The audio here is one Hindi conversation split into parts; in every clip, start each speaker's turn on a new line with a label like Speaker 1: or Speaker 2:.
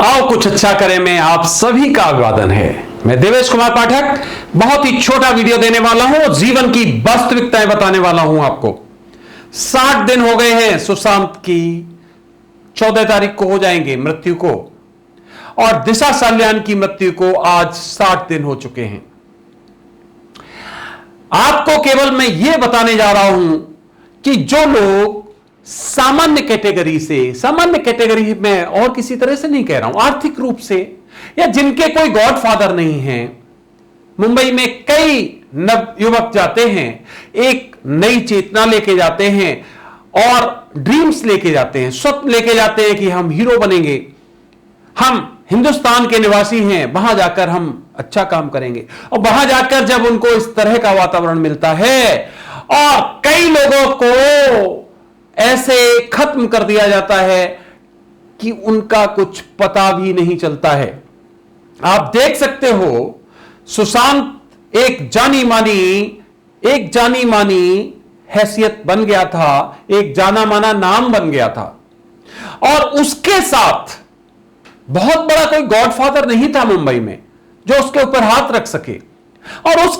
Speaker 1: आओ कुछ अच्छा करें में आप सभी का अभिवादन है। मैं देवेश कुमार पाठक बहुत ही छोटा वीडियो देने वाला हूं, जीवन की वास्तविकताएं बताने वाला हूं आपको। 60 दिन हो गए हैं सुशांत की, 14 तारीख को हो जाएंगे मृत्यु को, और दिशा साल्यान की मृत्यु को आज 60 दिन हो चुके हैं। आपको केवल मैं यह बताने जा रहा हूं कि जो लोग सामान्य कैटेगरी में, और किसी तरह से नहीं कह रहा हूं, आर्थिक रूप से, या जिनके कोई गॉडफादर नहीं है, मुंबई में कई नवयुवक जाते हैं, एक नई चेतना लेके जाते हैं और ड्रीम्स लेके जाते हैं, स्वप्न लेके जाते हैं कि हम हीरो बनेंगे, हम हिंदुस्तान के निवासी हैं, वहां जाकर हम अच्छा काम करेंगे। और वहां जाकर जब उनको इस तरह का वातावरण मिलता है और कई लोगों को ऐसे खत्म कर दिया जाता है कि उनका कुछ पता भी नहीं चलता है। आप देख सकते हो, सुशांत एक जानी मानी हैसियत बन गया था, एक जाना माना नाम बन गया था, और उसके साथ बहुत बड़ा कोई गॉडफादर नहीं था मुंबई में जो उसके ऊपर हाथ रख सके। और उस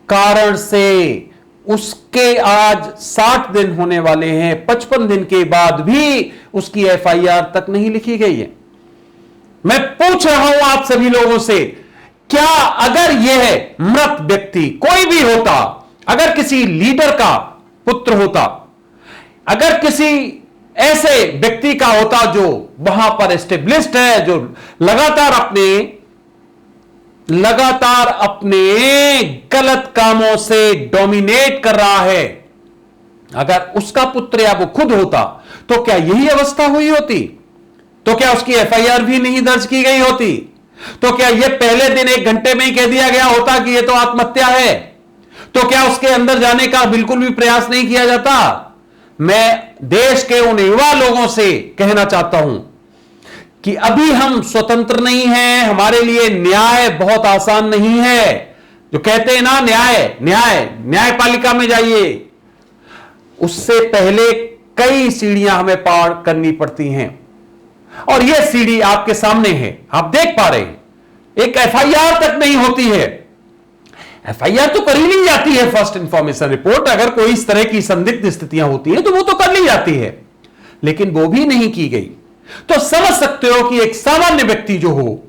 Speaker 1: कारण से उसके आज 60 दिन होने वाले हैं। 55 दिन के बाद भी उसकी एफआईआर तक नहीं लिखी गई है। मैं पूछ रहा हूं आप सभी लोगों से, क्या अगर यह मृत व्यक्ति कोई भी होता, अगर किसी लीडर का पुत्र होता, अगर किसी ऐसे व्यक्ति का होता जो वहां पर एस्टेब्लिश्ड है, जो लगातार अपने गलत कामों से डोमिनेट कर रहा है, अगर उसका पुत्र या वो खुद होता, तो क्या यही अवस्था हुई होती? तो क्या उसकी एफआईआर भी नहीं दर्ज की गई होती? तो क्या यह पहले दिन 1 घंटे में ही कह दिया गया होता कि यह तो आत्महत्या है? तो क्या उसके अंदर जाने का बिल्कुल भी प्रयास नहीं किया जाता? मैं देश के उन युवा लोगों से कहना चाहता हूं कि अभी हम स्वतंत्र नहीं हैं, हमारे लिए न्याय बहुत आसान नहीं है। जो कहते हैं ना, न्यायपालिका में जाइए, उससे पहले कई सीढ़ियां हमें पार करनी पड़ती हैं, और यह सीढ़ी आपके सामने है, आप देख पा रहे हैं। एक एफआईआर तक नहीं होती है। एफआईआर तो कर ही ली जाती है, फर्स्ट इंफॉर्मेशन रिपोर्ट, अगर कोई इस तरह की संदिग्ध स्थितियां होती हैं तो वो तो कर ली जाती है, लेकिन वो भी नहीं की गई। तो समझ सकते हो कि एक सामान्य व्यक्ति जो हो,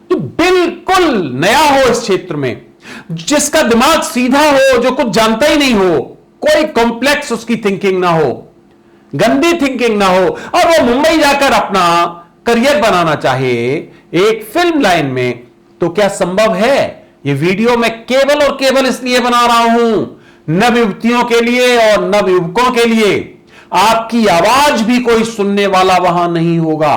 Speaker 1: जो बिल्कुल नया हो इस क्षेत्र में, जिसका दिमाग सीधा हो, जो कुछ जानता ही नहीं हो, कोई कॉम्प्लेक्स उसकी थिंकिंग ना हो, गंदी थिंकिंग ना हो, और वो मुंबई जाकर अपना करियर बनाना चाहे एक फिल्म लाइन में, तो क्या संभव है? ये वीडियो मैं केवल और केवल इसलिए बना रहा हूं, नवयुवतियों के लिए और नवयुवकों के लिए। आपकी आवाज भी कोई सुनने वाला वहां नहीं होगा।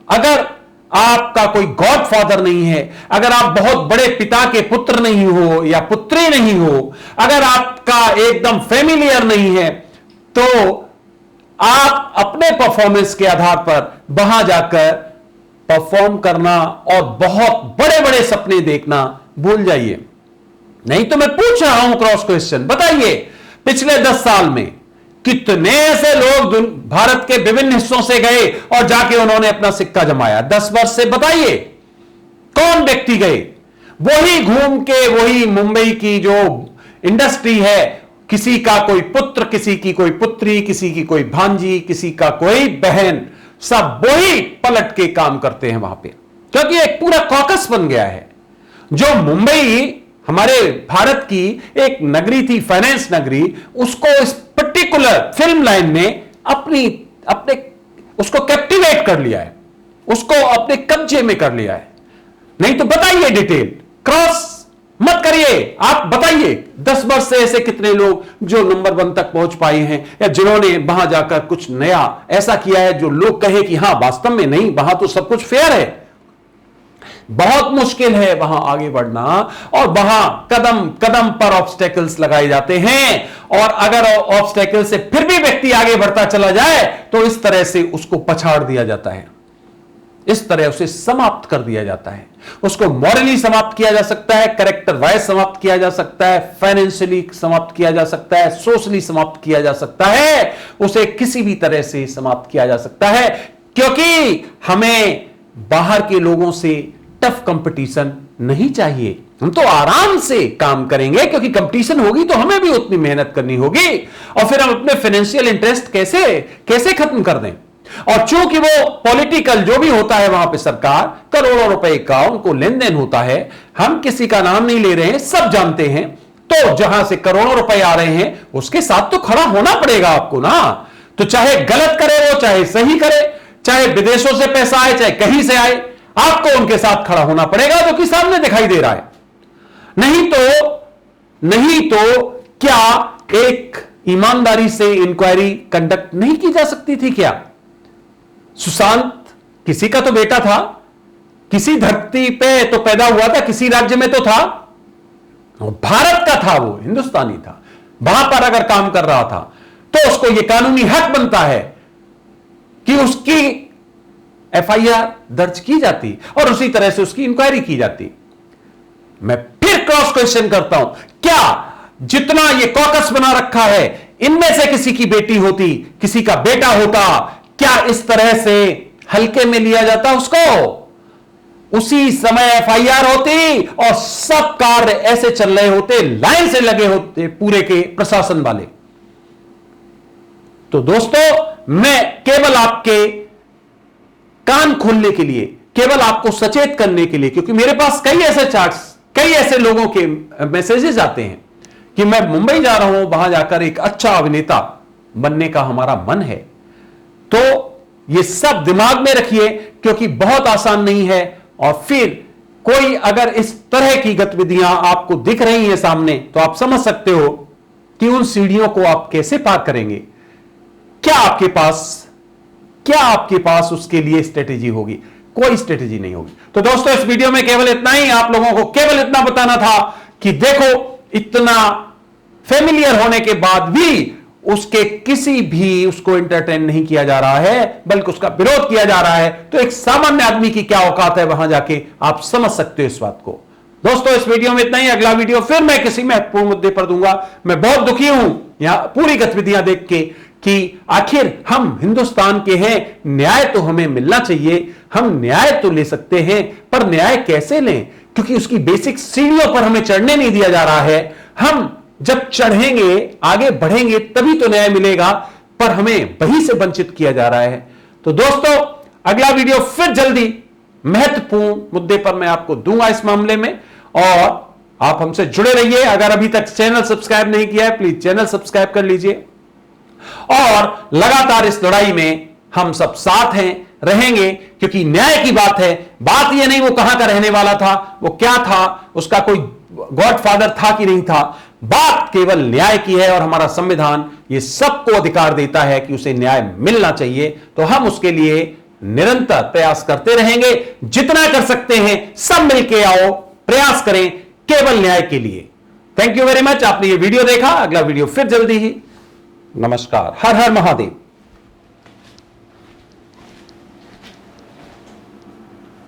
Speaker 1: अगर आपका कोई गॉडफादर नहीं है, अगर आप बहुत बड़े पिता के पुत्र नहीं हो या पुत्री नहीं हो, अगर आपका एकदम फैमिलियर नहीं है, तो आप अपने परफॉर्मेंस के आधार पर वहां जाकर परफॉर्म करना और बहुत बड़े बड़े सपने देखना भूल जाइए। नहीं तो मैं पूछ रहा हूं क्रॉस क्वेश्चन, बताइए पिछले 10 साल में कितने ऐसे लोग भारत के विभिन्न हिस्सों से गए और जाके उन्होंने अपना सिक्का जमाया? 10 वर्ष से बताइए कौन व्यक्ति गए? वही घूम के, वही मुंबई की जो इंडस्ट्री है, किसी का कोई पुत्र, किसी की कोई पुत्री, किसी की कोई भांजी, किसी का कोई बहन, सब वही पलट के काम करते हैं वहां पे, क्योंकि एक पूरा कॉकस बन गया है। जो मुंबई हमारे भारत की एक नगरी थी, फाइनेंस नगरी, उसको इस पर्टिकुलर फिल्म लाइन में अपने उसको कैप्टिवेट कर लिया है, उसको अपने कब्जे में कर लिया है। नहीं तो बताइए डिटेल, क्रॉस मत करिए, आप बताइए 10 वर्ष से ऐसे कितने लोग जो नंबर 1 तक पहुंच पाए हैं, या जिन्होंने वहां जाकर कुछ नया ऐसा किया है जो लोग कहे कि हां वास्तव में नहीं, वहां तो सब कुछ फेयर है। बहुत मुश्किल है वहां आगे बढ़ना, और वहां कदम कदम पर ऑब्स्टेकल्स लगाए जाते हैं, और अगर ऑब्स्टेकल से फिर भी व्यक्ति आगे बढ़ता चला जाए तो इस तरह से उसको पछाड़ दिया जाता है, इस तरह उसे समाप्त कर दिया जाता है। उसको मॉरली समाप्त किया जा सकता है, कैरेक्टर वाइज समाप्त किया जा सकता है, फाइनेंशियली समाप्त किया जा सकता है, सोशली समाप्त किया जा सकता है, उसे किसी भी तरह से समाप्त किया जा सकता है। क्योंकि हमें बाहर के लोगों से टफ कंपटीशन नहीं चाहिए। हम तो आराम से काम करेंगे, क्योंकि कंपटीशन होगी तो हमें भी उतनी मेहनत करनी होगी, और फिर हम अपने फाइनेंशियल इंटरेस्ट कैसे खत्म कर दें। और चूंकि वो पॉलिटिकल जो भी होता है वहां पे सरकार करोड़ों रुपए का उनको लेन देन होता है, हम किसी का नाम नहीं ले रहे हैं, सब जानते हैं। तो जहां से करोड़ों रुपए आ रहे हैं उसके साथ तो खड़ा होना पड़ेगा आपको ना। तो चाहे गलत करे वो, चाहे सही करे, चाहे विदेशों से पैसा आए चाहे कहीं से आए, आपको उनके साथ खड़ा होना पड़ेगा, जो कि सामने दिखाई दे रहा है। नहीं तो क्या एक ईमानदारी से इंक्वायरी कंडक्ट नहीं की जा सकती थी क्या? सुशांत किसी का तो बेटा था, किसी धरती पे तो पैदा हुआ था, किसी राज्य में तो था, भारत का था, वो हिंदुस्तानी था, वहां पर अगर काम कर रहा था तो उसको यह कानूनी हक बनता है कि उसकी एफआईआर दर्ज की जाती और उसी तरह से उसकी इंक्वायरी की जाती। मैं फिर क्रॉस क्वेश्चन करता हूं, क्या जितना ये कॉकस बना रखा है इनमें से किसी की बेटी होती, किसी का बेटा होता, क्या इस तरह से हल्के में लिया जाता उसको? उसी समय एफआईआर होती और सब कार्य ऐसे चल रहे होते, लाइन से लगे होते पूरे के प्रशासन वाले। तो दोस्तों, मैं केवल आपके कान खोलने के लिए, केवल आपको सचेत करने के लिए, क्योंकि मेरे पास कई ऐसे चार्ट्स, कई ऐसे लोगों के मैसेजेस आते हैं कि मैं मुंबई जा रहा हूं, वहां जाकर एक अच्छा अभिनेता बनने का हमारा मन है। तो ये सब दिमाग में रखिए, क्योंकि बहुत आसान नहीं है। और फिर कोई अगर इस तरह की गतिविधियां आपको दिख रही हैं सामने, तो आप समझ सकते हो कि उन सीढ़ियों को आप कैसे पार करेंगे। क्या आपके पास उसके लिए स्ट्रेटेजी होगी? कोई स्ट्रेटेजी नहीं होगी। तो दोस्तों, इस वीडियो में केवल इतना ही, आप लोगों को केवल इतना बताना था कि देखो, इतना फेमिलियर होने के बाद भी उसके किसी भी उसको एंटरटेन नहीं किया जा रहा है, बल्कि उसका विरोध किया जा रहा है। तो एक सामान्य आदमी की क्या औकात है, वहां जाके आप समझ सकते हो इस बात को। दोस्तों, इस वीडियो में इतना ही। अगला वीडियो फिर मैं किसी महत्वपूर्ण मुद्दे पर दूंगा। मैं बहुत दुखी हूं यहां पूरी गतिविधियां देख के कि आखिर हम हिंदुस्तान के हैं, न्याय तो हमें मिलना चाहिए, हम न्याय तो ले सकते हैं, पर न्याय कैसे लें? क्योंकि उसकी बेसिक सीढ़ियों पर हमें चढ़ने नहीं दिया जा रहा है। हम जब चढ़ेंगे, आगे बढ़ेंगे, तभी तो न्याय मिलेगा, पर हमें वहीं से वंचित किया जा रहा है। तो दोस्तों, अगला वीडियो फिर जल्दी महत्वपूर्ण मुद्दे पर मैं आपको दूंगा इस मामले में, और आप हमसे जुड़े रहिए। अगर अभी तक चैनल सब्सक्राइब नहीं किया है, प्लीज चैनल सब्सक्राइब कर लीजिए, और लगातार इस लड़ाई में हम सब साथ हैं, रहेंगे, क्योंकि न्याय की बात है। बात यह नहीं वो कहां का रहने वाला था, वो क्या था, उसका कोई गॉडफादर था कि नहीं था, बात केवल न्याय की है। और हमारा संविधान ये सबको अधिकार देता है कि उसे न्याय मिलना चाहिए। तो हम उसके लिए निरंतर प्रयास करते रहेंगे, जितना कर सकते हैं सब मिलके आओ, प्रयास करें केवल न्याय के लिए। थैंक यू वेरी मच, आपने ये वीडियो देखा। अगला वीडियो फिर जल्दी ही। नमस्कार। हर हर महादेव।